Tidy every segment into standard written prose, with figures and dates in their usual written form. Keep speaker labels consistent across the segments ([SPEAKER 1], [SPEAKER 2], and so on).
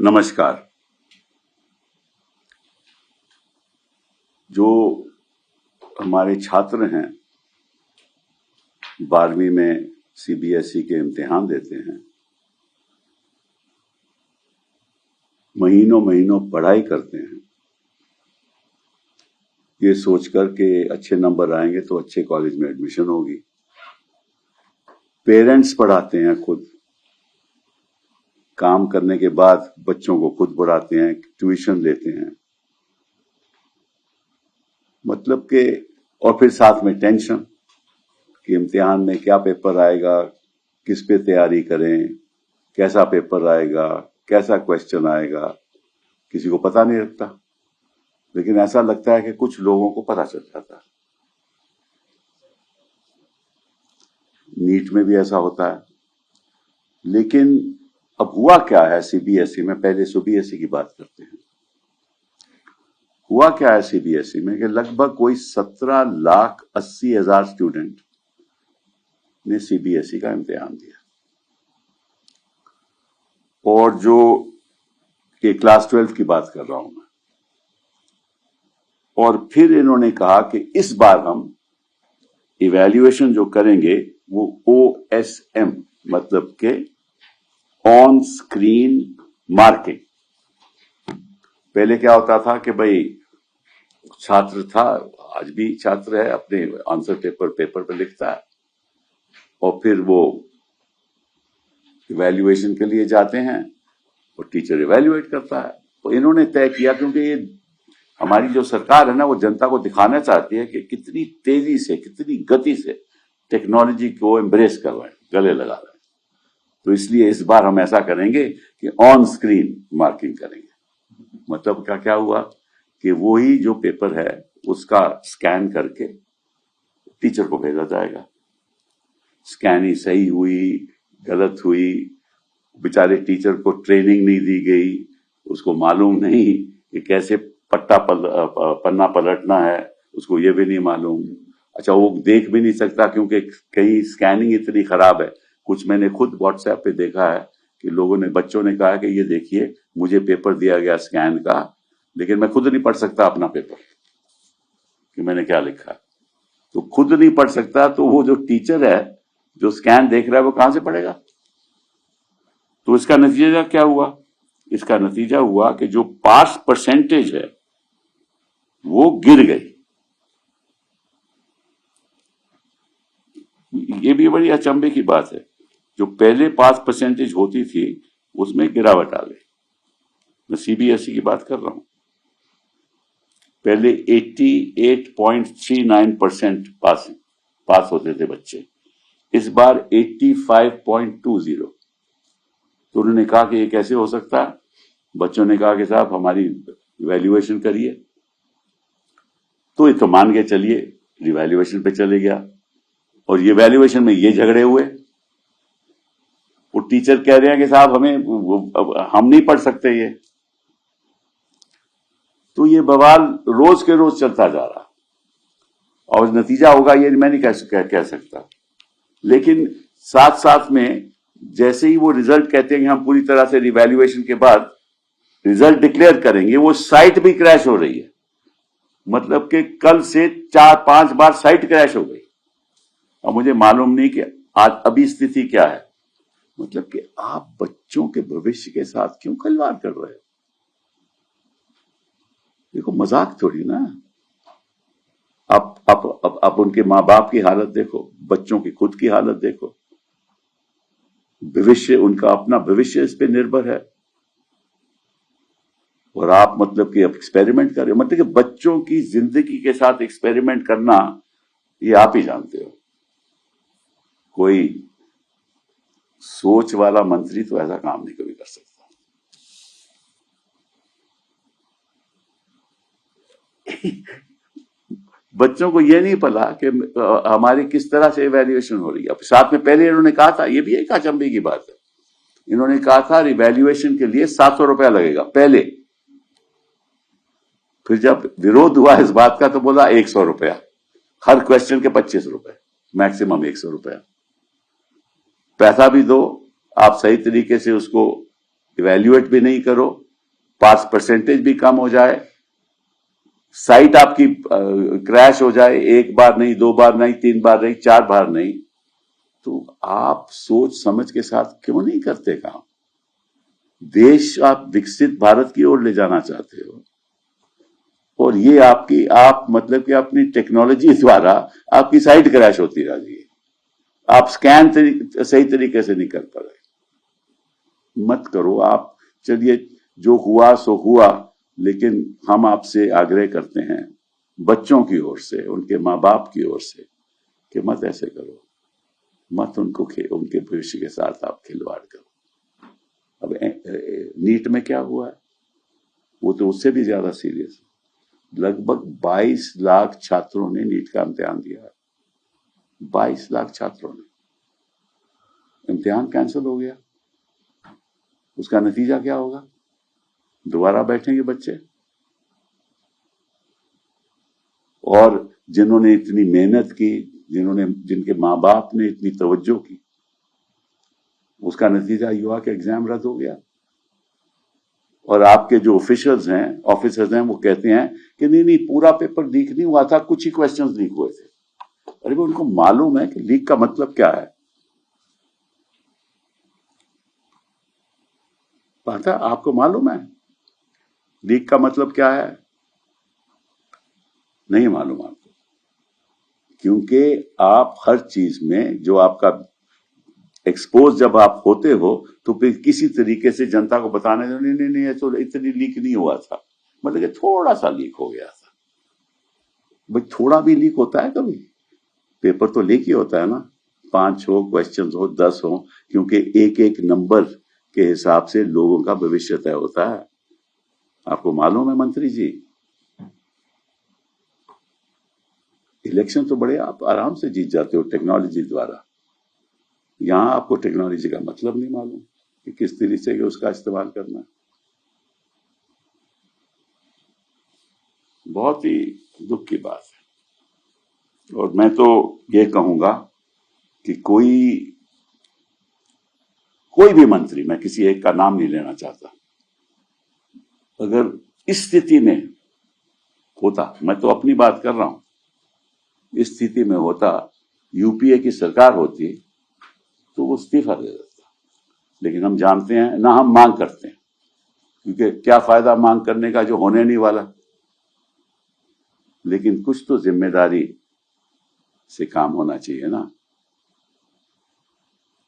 [SPEAKER 1] नमस्कार। जो हमारे छात्र हैं 12वीं में CBSE के इम्तिहान देते हैं, महीनों महीनों पढ़ाई करते हैं ये सोचकर के अच्छे नंबर आएंगे तो अच्छे कॉलेज में एडमिशन होगी। पेरेंट्स पढ़ाते हैं, खुद काम करने के बाद बच्चों को खुद पढ़ाते हैं, ट्यूशन लेते हैं, मतलब कि और फिर साथ में टेंशन कि इम्तिहान में क्या पेपर आएगा, किस पे तैयारी करें, कैसा पेपर आएगा, कैसा क्वेश्चन आएगा, किसी को पता नहीं लगता। लेकिन ऐसा लगता है कि कुछ लोगों को पता चल जाता है। नीट में भी ऐसा होता है। लेकिन अब हुआ क्या है CBSE में, पहले CBSE की बात करते हैं। हुआ क्या है CBSE में कि लगभग कोई 17,80,000 स्टूडेंट ने CBSE का इम्तिहान दिया, और जो कि क्लास 12 की बात कर रहा हूं मैं। और फिर इन्होंने कहा कि इस बार हम इवैल्यूएशन जो करेंगे वो OSM मतलब के ऑन स्क्रीन मार्किंग। पहले क्या होता था कि भाई छात्र था, आज भी छात्र है, अपने आंसर पेपर पे लिखता है और फिर वो इवैल्यूएशन के लिए जाते हैं और टीचर इवैल्यूएट करता है। तो इन्होंने तय किया, क्योंकि ये हमारी जो सरकार है ना, वो जनता को दिखाना चाहती है कि कितनी तेजी से, कितनी गति से टेक्नोलॉजी को एम्ब्रेस कर रहे हैं, गले लगा रहे हैं। तो इसलिए इस बार हम ऐसा करेंगे कि ऑन स्क्रीन मार्किंग करेंगे। मतलब क्या हुआ कि वही जो पेपर है उसका स्कैन करके टीचर को भेजा जाएगा। स्कैन ही सही हुई, गलत हुई, बेचारे टीचर को ट्रेनिंग नहीं दी गई, उसको मालूम नहीं कि कैसे पन्ना पलटना है, उसको ये भी नहीं मालूम। अच्छा, वो देख भी नहीं सकता क्योंकि कहीं स्कैनिंग इतनी खराब है। कुछ मैंने खुद व्हाट्सएप पे देखा है कि बच्चों ने कहा कि ये देखिए, मुझे पेपर दिया गया स्कैन का, लेकिन मैं खुद नहीं पढ़ सकता अपना पेपर कि मैंने क्या लिखा। तो खुद नहीं पढ़ सकता, तो वो जो टीचर है जो स्कैन देख रहा है वो कहां से पढ़ेगा। तो इसका नतीजा क्या हुआ? इसका नतीजा हुआ कि जो पास परसेंटेज है वो गिर गई। ये भी बड़ी अचंभे की बात है। जो पहले पास परसेंटेज होती थी उसमें गिरावट आ गई। मैं CBSE की बात कर रहा हूं। पहले 88.39% पास होते थे बच्चे, इस बार 85.20। तो उन्होंने कहा कि ये कैसे हो सकता है। बच्चों ने कहा कि साहब हमारी इवैल्यूएशन करिए। तो ये तो मान के चलिए रिवैल्यूएशन पे चले गया, और ये वैल्यूएशन में ये झगड़े हुए। वो टीचर कह रहे हैं कि साहब हम नहीं पढ़ सकते ये। तो ये बवाल रोज के रोज चलता जा रहा, और नतीजा होगा ये मैं नहीं कह सकता। लेकिन साथ साथ में जैसे ही वो रिजल्ट कहते हैं कि हम पूरी तरह से रिवैल्यूएशन के बाद रिजल्ट डिक्लेयर करेंगे, वो साइट भी क्रैश हो रही है। मतलब कि कल से 4-5 बार साइट क्रैश हो गई। अब मुझे मालूम नहीं कि आज अभी स्थिति क्या है। मतलब कि आप बच्चों के भविष्य के साथ क्यों खिलवाड़ कर रहे हो? देखो, मजाक थोड़ी ना। आप उनके माँ बाप की हालत देखो, बच्चों की खुद की हालत देखो। भविष्य, उनका अपना भविष्य इस पे निर्भर है, और आप मतलब कि एक्सपेरिमेंट कर रहे हो। मतलब कि बच्चों की जिंदगी के साथ एक्सपेरिमेंट करना, ये आप ही जानते हो। कोई सोच वाला मंत्री तो ऐसा काम नहीं कभी कर सकता। बच्चों को ये नहीं पता कि हमारी किस तरह से इवैल्यूएशन हो रही है। साथ में पहले इन्होंने कहा था, ये भी एक अचंभे की बात है, इन्होंने कहा था रिवैल्यूएशन के लिए 700 रुपया लगेगा पहले। फिर जब विरोध हुआ इस बात का तो बोला 100 रुपया, हर क्वेश्चन के 25 रुपए, मैक्सिमम 100 रुपया। पैसा भी दो, आप सही तरीके से उसको इवैल्यूएट भी नहीं करो, पास परसेंटेज भी कम हो जाए, साइट आपकी क्रैश हो जाए, एक बार नहीं, दो बार नहीं, तीन बार नहीं, चार बार नहीं, तो आप सोच समझ के साथ क्यों नहीं करते काम? देश आप विकसित भारत की ओर ले जाना चाहते हो, और ये आप मतलब कि अपनी टेक्नोलॉजी द्वारा आपकी साइट क्रैश होती रह रही है, आप स्कैन सही तरीके से नहीं कर पा रहे। मत करो आप। चलिए, जो हुआ सो हुआ, लेकिन हम आपसे आग्रह करते हैं बच्चों की ओर से, उनके माँ बाप की ओर से, कि मत ऐसे करो, मत उनके भविष्य के साथ आप खिलवाड़ करो। अब नीट में क्या हुआ है, वो तो उससे भी ज्यादा सीरियस है। लगभग 22 लाख छात्रों ने नीट का इम्तिहान दिया है। 22 लाख छात्रों ने, इम्तिहान कैंसिल हो गया। उसका नतीजा क्या होगा? दोबारा बैठेंगे बच्चे, और जिन्होंने इतनी मेहनत की, जिनके माँ बाप ने इतनी तवज्जो की, उसका नतीजा युवा के एग्जाम रद्द हो गया। और आपके जो ऑफिसर्स हैं वो कहते हैं कि नहीं, पूरा पेपर लीक नहीं हुआ था, कुछ ही क्वेश्चंस लीक हुए थे। अरे वो उनको मालूम है कि लीक का मतलब क्या है? पता आपको मालूम है लीक का मतलब क्या है? नहीं मालूम आपको, क्योंकि आप हर चीज में जो आपका एक्सपोज जब आप होते हो, तो फिर किसी तरीके से जनता को बताने दो, नहीं तो इतनी लीक नहीं हुआ था, मतलब कि थोड़ा सा लीक हो गया था। भाई थोड़ा भी लीक होता है कभी? पेपर तो लीक ही होता है ना, 5 हो, क्वेश्चन हो, 10 हो, क्योंकि एक एक नंबर के हिसाब से लोगों का भविष्य तय होता है। आपको मालूम है मंत्री जी, इलेक्शन तो बड़े आप आराम से जीत जाते हो टेक्नोलॉजी द्वारा। यहां आपको टेक्नोलॉजी का मतलब नहीं मालूम कि किस तरीके से उसका इस्तेमाल करना है। बहुत ही दुख की बात है। और मैं तो ये कहूंगा कि कोई भी मंत्री, मैं किसी एक का नाम नहीं लेना चाहता, अगर इस स्थिति में होता, मैं तो अपनी बात कर रहा हूं, इस स्थिति में होता, यूपीए की सरकार होती, तो वो इस्तीफा दे देता। लेकिन हम जानते हैं ना, हम मांग करते हैं, क्योंकि क्या फायदा मांग करने का जो होने नहीं वाला। लेकिन कुछ तो जिम्मेदारी से काम होना चाहिए ना।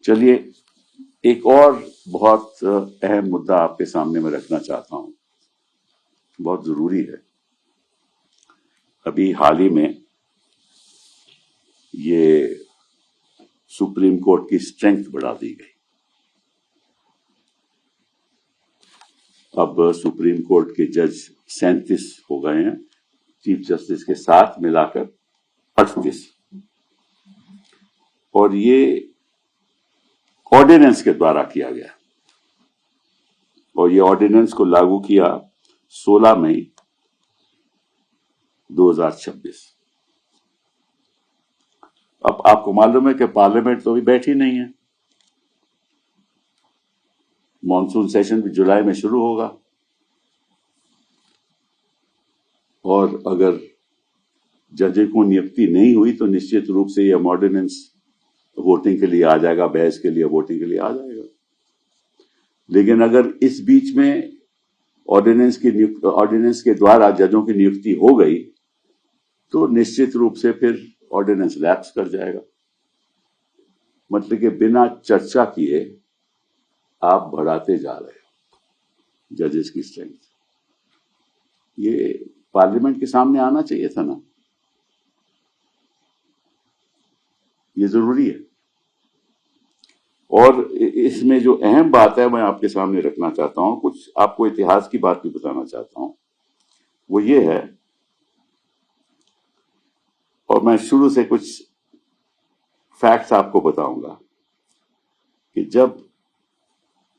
[SPEAKER 1] चलिए, एक और बहुत अहम मुद्दा आपके सामने मैं रखना चाहता हूं, बहुत जरूरी है। अभी हाल ही में ये सुप्रीम कोर्ट की स्ट्रेंथ बढ़ा दी गई। अब सुप्रीम कोर्ट के जज 37 हो गए हैं, चीफ जस्टिस के साथ मिलाकर 38, और ये ऑर्डिनेंस के द्वारा किया गया, और ये ऑर्डिनेंस को लागू किया 16 मई 2026। अब आपको मालूम है कि पार्लियामेंट तो अभी बैठी नहीं है, मॉनसून सेशन भी जुलाई में शुरू होगा, और अगर जज को नियुक्ति नहीं हुई तो निश्चित रूप से यह ऑर्डिनेंस वोटिंग के लिए आ जाएगा, बहस के लिए, वोटिंग के लिए आ जाएगा। लेकिन अगर इस बीच में ऑर्डिनेंस के द्वारा जजों की नियुक्ति हो गई, तो निश्चित रूप से फिर ऑर्डिनेंस लैप्स कर जाएगा। मतलब कि बिना चर्चा किए आप बढ़ाते जा रहे हो जजेस की स्ट्रेंथ। ये पार्लियामेंट के सामने आना चाहिए था ना, ये जरूरी है। और इसमें जो अहम बात है मैं आपके सामने रखना चाहता हूं, कुछ आपको इतिहास की बात भी बताना चाहता हूं, वो ये है, और मैं शुरू से कुछ फैक्ट्स आपको बताऊंगा कि जब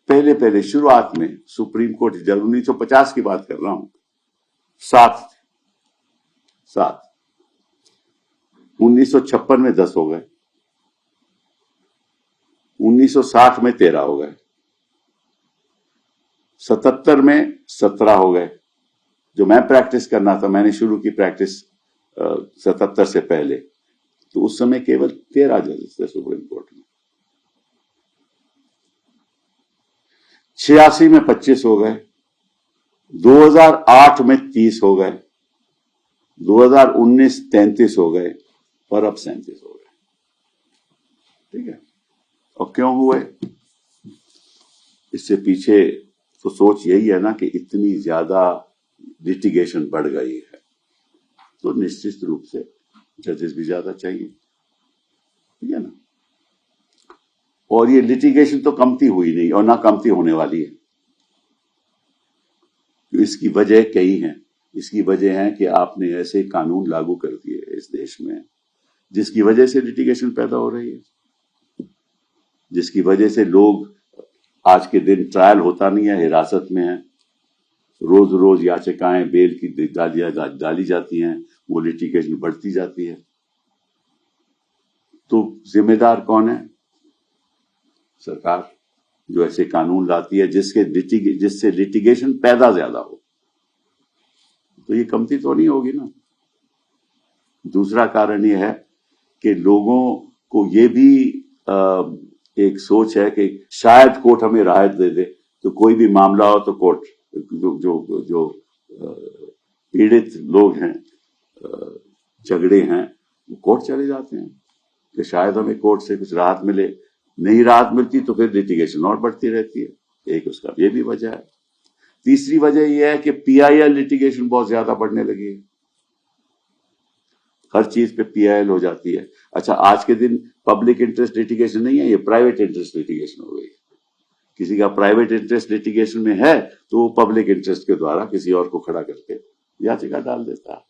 [SPEAKER 1] पहले शुरुआत में सुप्रीम कोर्ट, जब 1950 की बात कर रहा हूं, 7 1956 में 10 हो गए, 1960 में 13 हो गए, 77 में 17 हो गए। जो मैं प्रैक्टिस करना था, मैंने शुरू की प्रैक्टिस 77 से पहले, तो उस समय केवल 13 जजेस थे सुप्रीम कोर्ट में। 86 में 25 हो गए, 2008 में 30 हो गए, 2019 33 हो गए, और अब 37 हो गए। ठीक है, और क्यों हुए? इससे पीछे तो सोच यही है ना कि इतनी ज्यादा लिटिगेशन बढ़ गई है, तो निश्चित रूप से जजेस भी ज्यादा चाहिए। ठीक है ना? और ये लिटिगेशन तो कमती हुई नहीं और ना कमती होने वाली है। इसकी वजह कई हैं। इसकी वजह है कि आपने ऐसे कानून लागू कर दिए इस देश में जिसकी वजह से लिटिगेशन पैदा हो रही है, जिसकी वजह से लोग आज के दिन ट्रायल होता नहीं है, हिरासत में है, रोज रोज याचिकाएं बेल की डाली जाती हैं, वो लिटिगेशन बढ़ती जाती है। तो जिम्मेदार कौन है? सरकार, जो ऐसे कानून लाती है जिससे लिटिगेशन पैदा ज्यादा हो। तो ये कमती तो नहीं होगी ना। दूसरा कारण ये है कि लोगों को ये भी एक सोच है कि शायद कोर्ट हमें राहत दे दे, तो कोई भी मामला हो तो कोर्ट, जो पीड़ित लोग हैं, झगड़े हैं, वो कोर्ट चले जाते हैं कि शायद हमें कोर्ट से कुछ राहत मिले। नहीं राहत मिलती तो फिर लिटिगेशन और बढ़ती रहती है। एक उसका ये भी वजह है। तीसरी वजह यह है कि पीआईएल लिटिगेशन बहुत ज्यादा बढ़ने लगी है। हर चीज पे पीआईएल हो जाती है। अच्छा, आज के दिन पब्लिक इंटरेस्ट लिटिगेशन नहीं है, ये प्राइवेट इंटरेस्ट लिटिगेशन हो गई। किसी का प्राइवेट इंटरेस्ट लिटिगेशन में है तो वो पब्लिक इंटरेस्ट के द्वारा किसी और को खड़ा करके याचिका डाल देता है।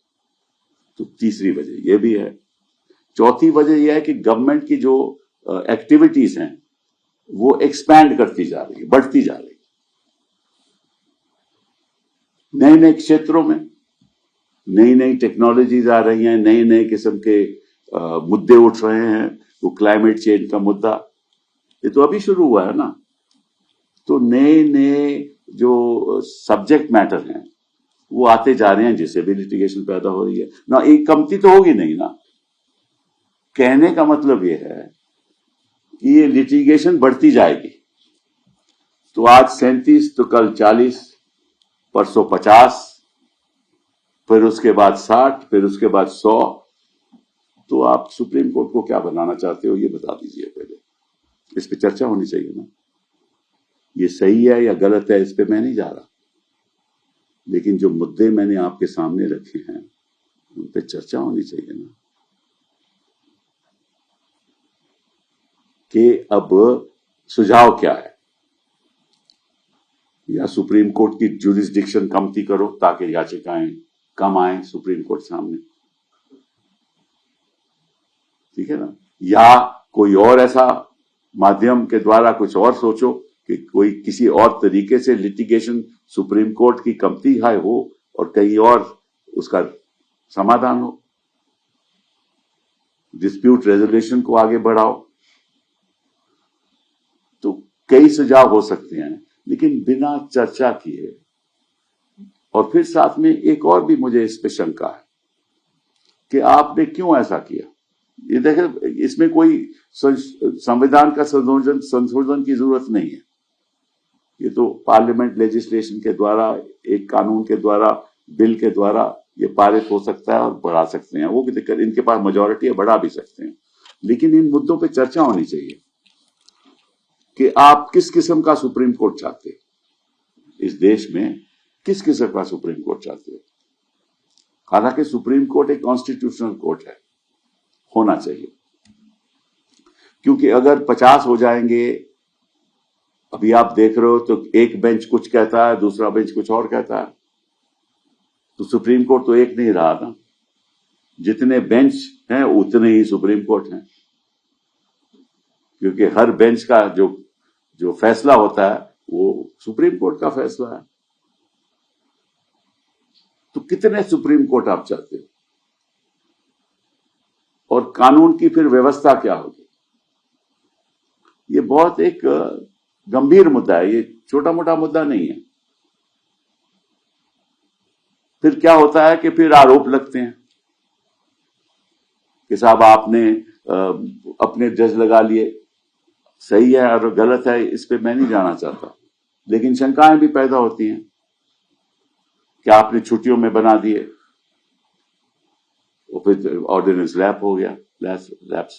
[SPEAKER 1] तो तीसरी वजह ये भी है। चौथी वजह यह है कि गवर्नमेंट की जो एक्टिविटीज हैं वो एक्सपैंड करती जा रही है, बढ़ती जा रही है। नए नए क्षेत्रों में नई नई टेक्नोलॉजीज आ रही हैं, नए नए किस्म के मुद्दे उठ रहे हैं। वो क्लाइमेट चेंज का मुद्दा ये तो अभी शुरू हुआ है ना। तो नए नए जो सब्जेक्ट मैटर हैं वो आते जा रहे हैं, जिससे भी लिटिगेशन पैदा हो रही है ना। एक कमती तो होगी नहीं ना। कहने का मतलब ये है कि ये लिटिगेशन बढ़ती जाएगी। तो आज 37 तो कल 40, परसों 50, फिर उसके बाद 60, फिर उसके बाद 100। तो आप सुप्रीम कोर्ट को क्या बनाना चाहते हो ये बता दीजिए पहले। इस पे चर्चा होनी चाहिए ना। ये सही है या गलत है इस पे मैं नहीं जा रहा, लेकिन जो मुद्दे मैंने आपके सामने रखे हैं उन पे चर्चा होनी चाहिए ना। कि अब सुझाव क्या है? या सुप्रीम कोर्ट की जुरिस्डिक्शन कमती करो ताकि याचिकाएं कम आए सुप्रीम कोर्ट सामने, ठीक है ना। या कोई और ऐसा माध्यम के द्वारा कुछ और सोचो कि कोई किसी और तरीके से लिटिगेशन सुप्रीम कोर्ट की कमती हाई हो और कहीं और उसका समाधान हो। डिस्प्यूट रेजोल्यूशन को आगे बढ़ाओ। तो कई सुझाव हो सकते हैं, लेकिन बिना चर्चा किए। और फिर साथ में एक और भी मुझे इस पे शंका है कि आपने क्यों ऐसा किया। ये देखें, इसमें कोई संविधान का संशोधन की जरूरत नहीं है। ये तो पार्लियामेंट लेजिस्लेशन के द्वारा, एक कानून के द्वारा, बिल के द्वारा ये पारित हो सकता है और बढ़ा सकते हैं। वो भी दिक्कत, इनके पास मेजॉरिटी है, बढ़ा भी सकते हैं। लेकिन इन मुद्दों पे चर्चा होनी चाहिए कि आप किस किस्म का सुप्रीम कोर्ट चाहते हैं। इस देश में किस किस्म का सुप्रीम कोर्ट चाहते हो। हालांकि सुप्रीम कोर्ट एक कॉन्स्टिट्यूशनल कोर्ट है, होना चाहिए, क्योंकि अगर 50 हो जाएंगे, अभी आप देख रहे हो तो एक बेंच कुछ कहता है, दूसरा बेंच कुछ और कहता है, तो सुप्रीम कोर्ट तो एक नहीं रहा ना। जितने बेंच हैं उतने ही सुप्रीम कोर्ट हैं, क्योंकि हर बेंच का जो फैसला होता है वो सुप्रीम कोर्ट का फैसला है। तो कितने सुप्रीम कोर्ट आप चाहते हो, और कानून की फिर व्यवस्था क्या होगी। ये बहुत एक गंभीर मुद्दा है, ये छोटा मोटा मुद्दा नहीं है। फिर क्या होता है कि फिर आरोप लगते हैं कि साहब आपने अपने जज लगा लिए। सही है और गलत है इस पे मैं नहीं जाना चाहता, लेकिन शंकाएं भी पैदा होती हैं कि आपने छुट्टियों में बना दिए, वो फिर ऑर्डिनेंस लैप्स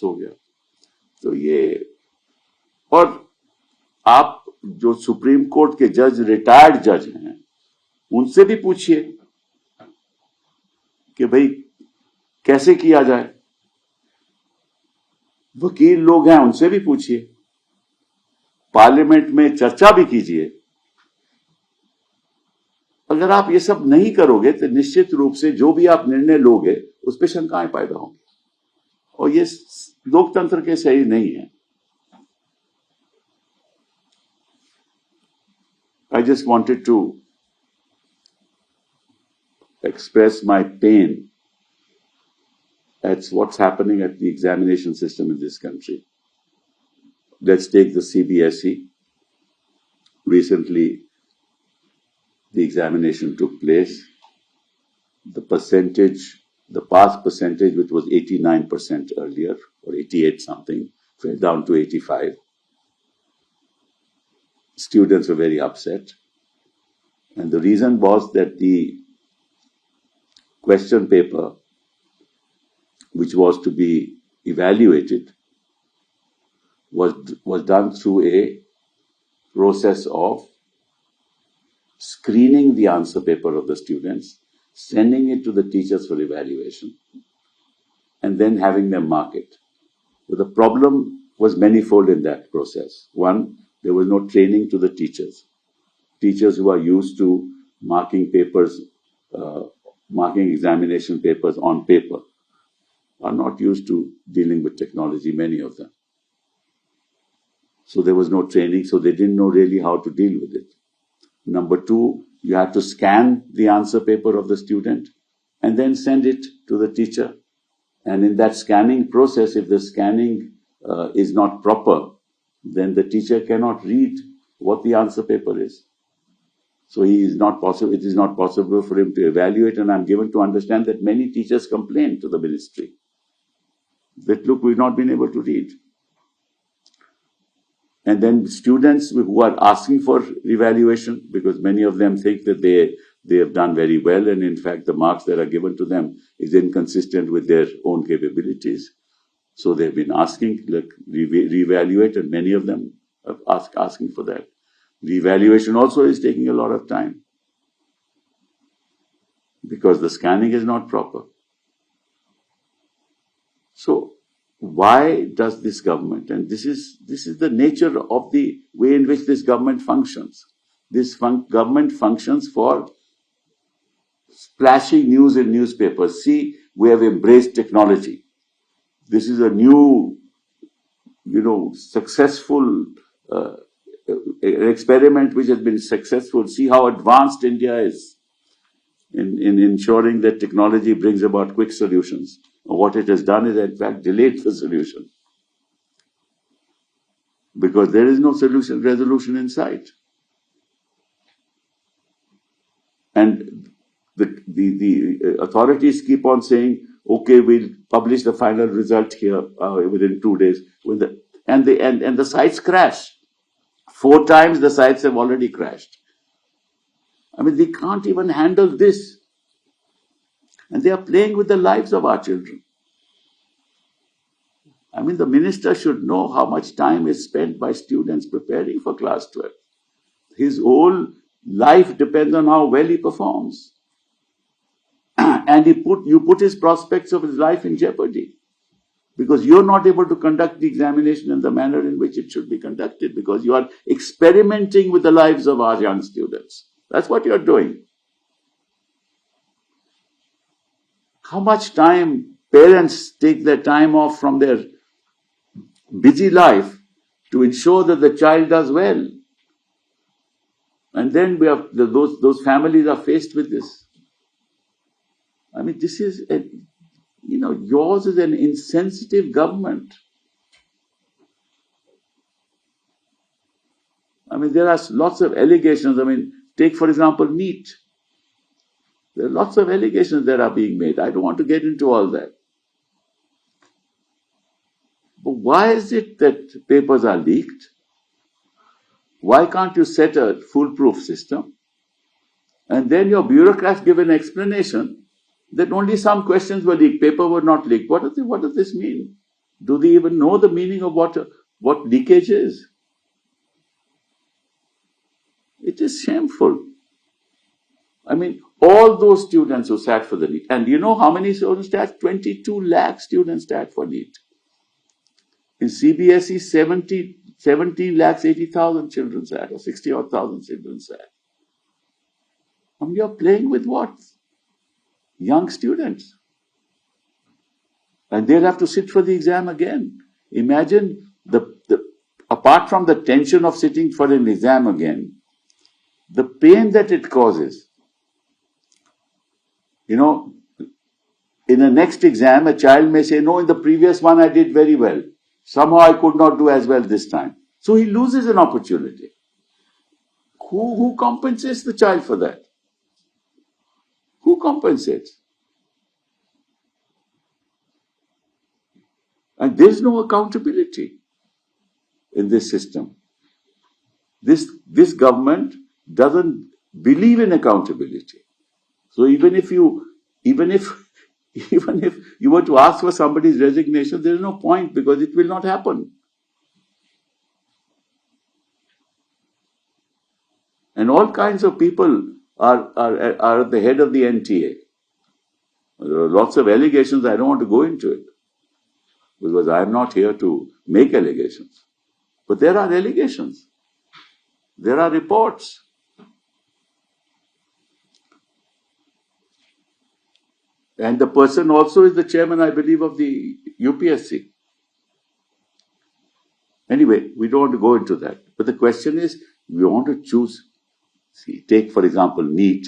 [SPEAKER 1] हो गया। तो ये, और आप जो सुप्रीम कोर्ट के जज, रिटायर्ड जज हैं, उनसे भी पूछिए कि भाई कैसे किया जाए। वकील लोग हैं, उनसे भी पूछिए, पार्लियामेंट में चर्चा भी कीजिए। अगर आप ये सब नहीं करोगे तो निश्चित रूप से जो भी आप निर्णय लोगे उस पर शंकाएं पैदा होंगी, और ये लोकतंत्र के सही नहीं है। I just wanted to express my pain at what's happening at the examination system in this country. Let's take the CBSE. Recently, the examination took place. The past percentage, which was 89% earlier, or 88 something, fell down to 85. Students were very upset. And the reason was that the question paper, which was to be evaluated, was done through a process of screening the answer paper of the students, sending it to the teachers for evaluation, and then having them mark it. But the problem was manifold in that process. One, there was no training to the teachers. Teachers who are used to marking papers, marking examination papers on paper, are not used to dealing with technology, many of them. So there was no training, so they didn't know really how to deal with it. Number two, you had to scan the answer paper of the student and then send it to the teacher. And in that scanning process, if the scanning is not proper, then the teacher cannot read what the answer paper is. So it is not possible for him to evaluate, and I'm given to understand that many teachers complained to the ministry that, look, we've not been able to read. And then students who are asking for evaluation, because many of them think that they have done very well, and in fact the marks that are given to them is inconsistent with their own capabilities. So they've been asking, like, reevaluate, and many of them are asking for that. Reevaluation also is taking a lot of time because the scanning is not proper. So why does this government, and this is the nature of the way in which this government functions. This government functions for splashing news in newspapers. See, we have embraced technology. This is a new, successful experiment which has been successful. See how advanced India is in ensuring that technology brings about quick solutions. What it has done is, in fact, delayed the solution, because there is no resolution in sight. And the authorities keep on saying, okay, we'll publish the final result here within 2 days. And the sites crash. 4 times the sites have already crashed. I mean, they can't even handle this. And they are playing with the lives of our children. I mean, the minister should know how much time is spent by students preparing for class 12. His whole life depends on how well he performs. And you put his prospects of his life in jeopardy, because you're not able to conduct the examination in the manner in which it should be conducted, because you are experimenting with the lives of our young students. That's what you're doing. How much time parents take their time off from their busy life to ensure that the child does well. And then we have those families are faced with this. I mean, this is, yours is an insensitive government. I mean, there are lots of allegations. I mean, take, for example, NEET. There are lots of allegations that are being made. I don't want to get into all that. But why is it that papers are leaked? Why can't you set a foolproof system? And then your bureaucrats give an explanation that only some questions were leaked, paper were not leaked. What does this mean? Do they even know the meaning of what leakage is? It is shameful. I mean, all those students who sat for the NEET, and you know how many students sat? 22 lakh students sat for NEET. In CBSE, 17 lakhs 80,000 children sat, or 60 odd thousand children sat. And you're playing with what? Young students. And they'll have to sit for the exam again. Imagine apart from the tension of sitting for an exam again, the pain that it causes. You know, in the next exam, a child may say, no, in the previous one I did very well. Somehow I could not do as well this time. So he loses an opportunity. Who compensates the child for that? Who compensates? And there's no accountability in this system. This government doesn't believe in accountability. So even if you were to ask for somebody's resignation, there is no point because it will not happen. And all kinds of people are at the head of the NTA. There are lots of allegations. I don't want to go into it because I am not here to make allegations. But there are allegations. There are reports. And the person also is the chairman, I believe, of the UPSC. Anyway, we don't want to go into that. But the question is, we want to choose. See, take, for example, NEET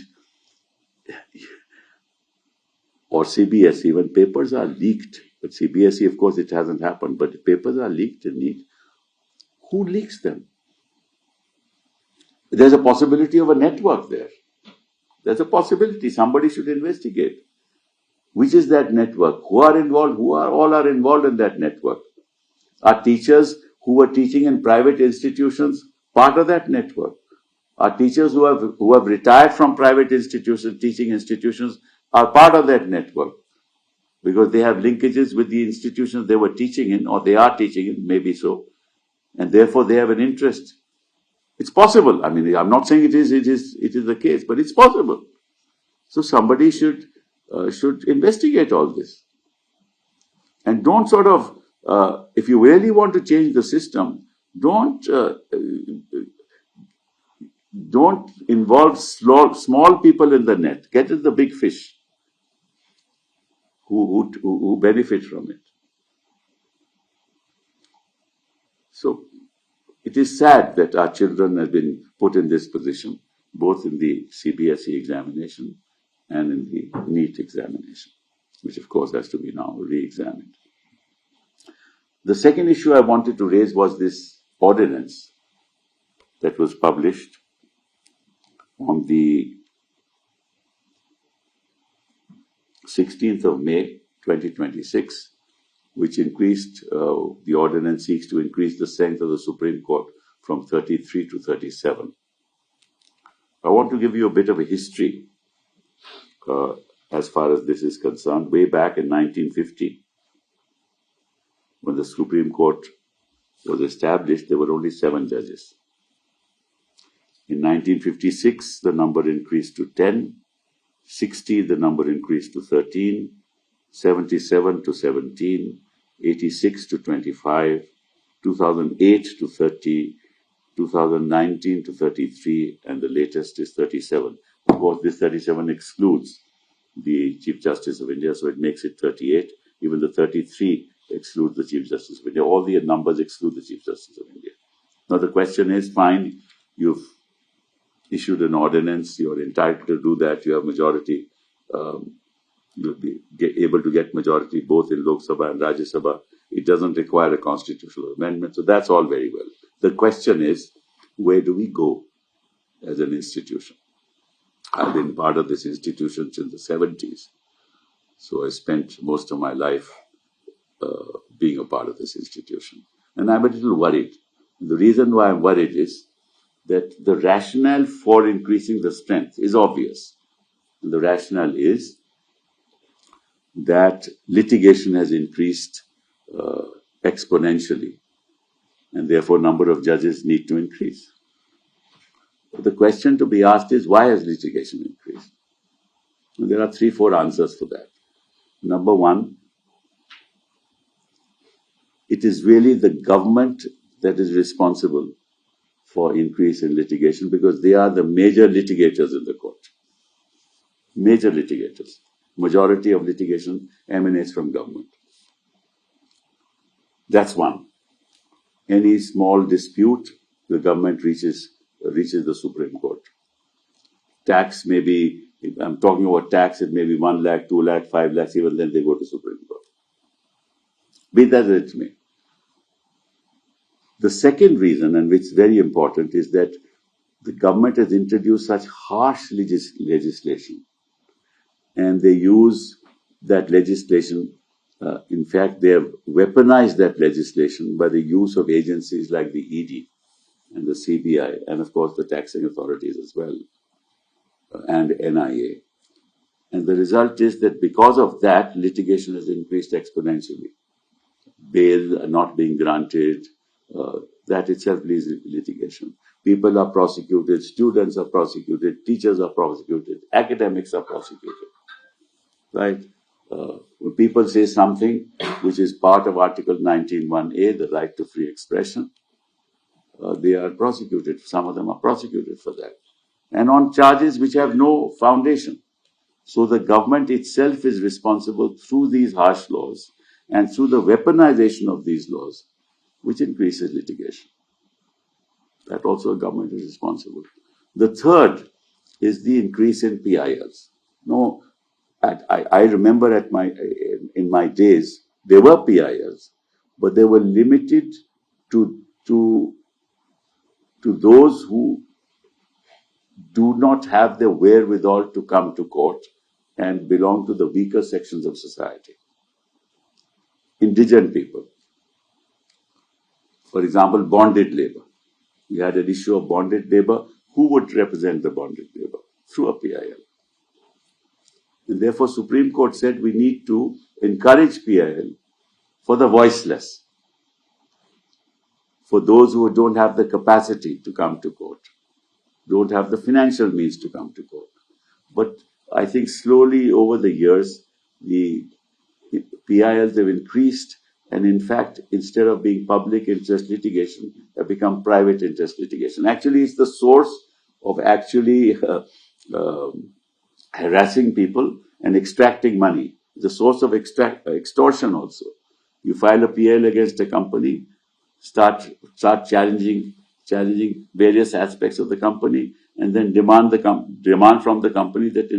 [SPEAKER 1] or CBSE. When papers are leaked, but CBSE, of course, it hasn't happened, but if papers are leaked in NEET, who leaks them? There's a possibility of a network there. There's a possibility. Somebody should investigate. Which is that network? Who are involved? All are involved in that network? Are teachers who were teaching in private institutions part of that network? Are teachers who have retired from private institutions, teaching institutions, are part of that network? Because they have linkages with the institutions they were teaching in, or they are teaching in, maybe so. And therefore they have an interest. It's possible. I mean, I'm not saying it is the case, but it's possible. So somebody should investigate all this. And don't sort of, if you really want to change the system, don't involve small people in the net. Get at the big fish who benefit from it. So it is sad that our children have been put in this position, both in the CBSE examination and in the NEET examination, which of course has to be now re-examined. The second issue I wanted to raise was this ordinance that was published on the 16th of May 2026, which increased, the ordinance seeks to increase the strength of the Supreme Court from 33 to 37. I want to give you a bit of a history as far as this is concerned. Way back in 1950, when the Supreme Court was established, there were only 7 judges. In 1956, the number increased to 10. 60, the number increased to 13. 77 to 17. 86 to 25. 2008 to 30. 2019 to 33. And the latest is 37. Of course, this 37 excludes the Chief Justice of India, so it makes it 38. Even the 33 excludes the Chief Justice of India. All the numbers exclude the Chief Justice of India. Now the question is, fine, you've issued an ordinance, you're entitled to do that, you have majority, you'll be able to get majority both in Lok Sabha and Rajya Sabha. It doesn't require a constitutional amendment, so that's all very well. The question is, where do we go as an institution? I've been part of this institution since the 70s. So I spent most of my life being a part of this institution. And I'm a little worried. The reason why I'm worried is that the rationale for increasing the strength is obvious. And the rationale is that litigation has increased exponentially, and therefore number of judges need to increase. But the question to be asked is, why has litigation increased? And there are 3-4 answers for that. Number one, it is really the government that is responsible for increase in litigation because they are the major litigators in the court. Major litigators. Majority of litigation emanates from government. That's one. Any small dispute, the government reaches the Supreme Court. Tax may be, if I'm talking about tax, it may be 1 lakh, 2 lakh, 5 lakhs, even then they go to Supreme Court. Be that as it may. The second reason, and which is very important, is that the government has introduced such harsh legislation, and they use that legislation. In fact, they have weaponized that legislation by the use of agencies like the ED and the CBI, and of course the taxing authorities as well, and NIA. And the result is that because of that, litigation has increased exponentially. Bail not being granted, that itself leads to litigation. People are prosecuted, students are prosecuted, teachers are prosecuted, academics are prosecuted, right? When people say something which is part of Article 19(1)(a), the right to free expression, they are prosecuted. Some of them are prosecuted for that. And on charges which have no foundation. So the government itself is responsible through these harsh laws and through the weaponization of these laws, which increases litigation. That also the government is responsible. The third is the increase in PILs. No, I remember in my days, there were PILs, but they were limited to those who do not have the wherewithal to come to court and belong to the weaker sections of society. Indigent people. For example, bonded labor. We had an issue of bonded labor. Who would represent the bonded labor? Through a PIL. And therefore, Supreme Court said we need to encourage PIL for the voiceless, for those who don't have the capacity to come to court, don't have the financial means to come to court. But I think slowly over the years, the PILs have increased, and in fact, instead of being public interest litigation, have become private interest litigation. Actually, it's the source of actually harassing people and extracting money. The source of extortion also. You file a PIL against a company, start challenging various aspects of the company, and then demand from the company that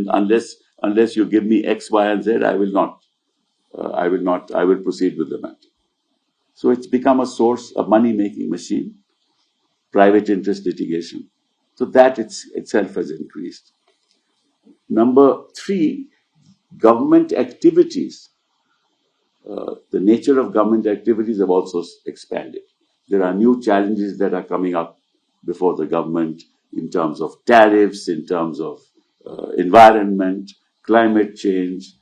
[SPEAKER 1] unless you give me X, Y, and Z, I will proceed with the matter. So it's become a source of money-making machine, private interest litigation. So that itself has increased. Number 3, government activities. The nature of government activities have also expanded. There are new challenges that are coming up before the government in terms of tariffs, in terms of environment, climate change,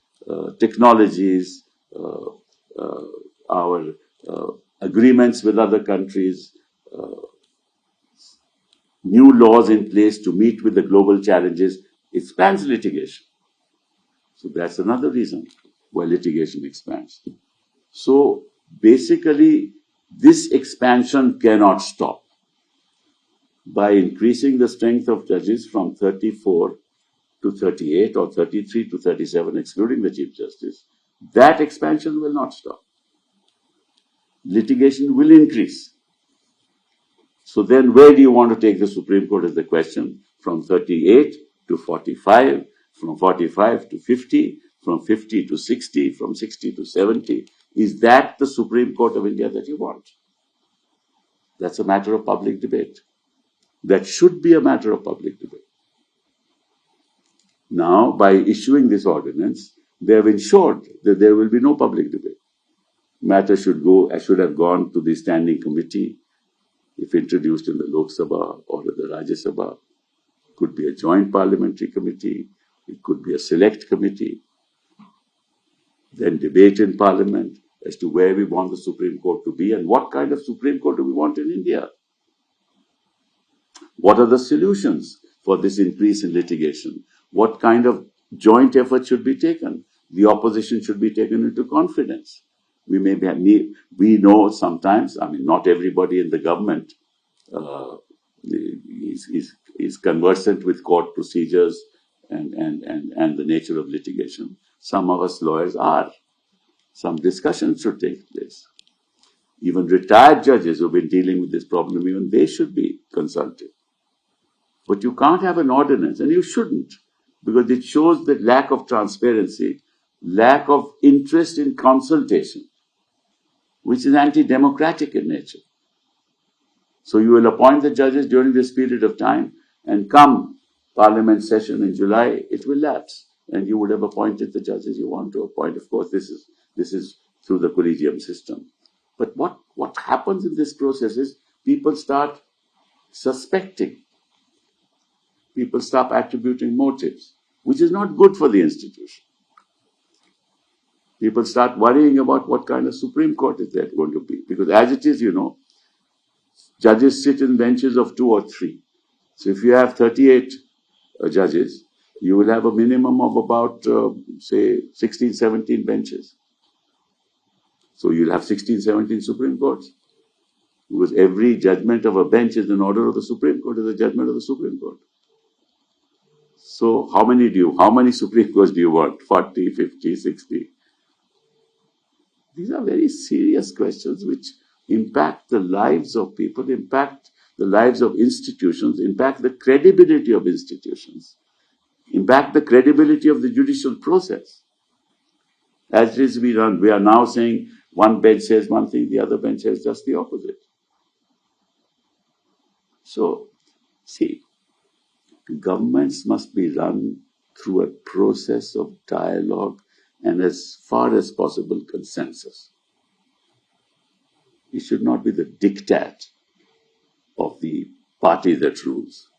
[SPEAKER 1] technologies, our agreements with other countries, new laws in place to meet with the global challenges. Expands litigation. So that's another reason why litigation expands. So basically, this expansion cannot stop. By increasing the strength of judges from 34 to 38 or 33 to 37, excluding the Chief Justice, that expansion will not stop. Litigation will increase. So then where do you want to take the Supreme Court is the question. From 38 to 45, from 45 to 50, from 50 to 60, from 60 to 70. Is that the Supreme Court of India that you want? That's a matter of public debate. That should be a matter of public debate. Now, by issuing this ordinance, they have ensured that there will be no public debate. Matter should have gone to the standing committee if introduced in the Lok Sabha or the Rajya Sabha. It could be a joint parliamentary committee. It could be a select committee. Then debate in Parliament as to where we want the Supreme Court to be and what kind of Supreme Court do we want in India. What are the solutions for this increase in litigation? What kind of joint effort should be taken? The opposition should be taken into confidence. We know sometimes, not everybody in the government is conversant with court procedures and the nature of litigation. Some of us lawyers are. Some discussion should take place. Even retired judges who've been dealing with this problem, even they should be consulted. But you can't have an ordinance, and you shouldn't, because it shows the lack of transparency, lack of interest in consultation, which is anti-democratic in nature. So you will appoint the judges during this period of time, and come Parliament session in July, it will lapse, and you would have appointed the judges you want to appoint. Of course, this is through the collegium system. But what happens in this process is people start suspecting. People start attributing motives, which is not good for the institution. People start worrying about what kind of Supreme Court is there going to be. Because as it is, judges sit in benches of 2 or 3. So if you have 38 judges, you will have a minimum of about, say, 16, 17 benches. So you'll have 16, 17 Supreme Courts. Because every judgment of a bench is an order of the Supreme Court, is a judgment of the Supreme Court. So how many Supreme Courts do you want? 40, 50, 60? These are very serious questions which impact the lives of people, impact the lives of institutions, impact the credibility of institutions, impact the credibility of the judicial process. As it is, we are now saying one bench says one thing, the other bench says just the opposite. So, see, governments must be run through a process of dialogue and, as far as possible, consensus. It should not be the diktat of the party that rules.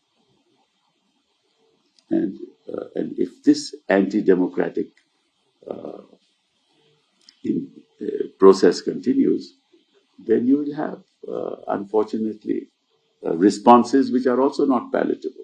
[SPEAKER 1] And if this anti-democratic process continues, then you will have, unfortunately, responses which are also not palatable.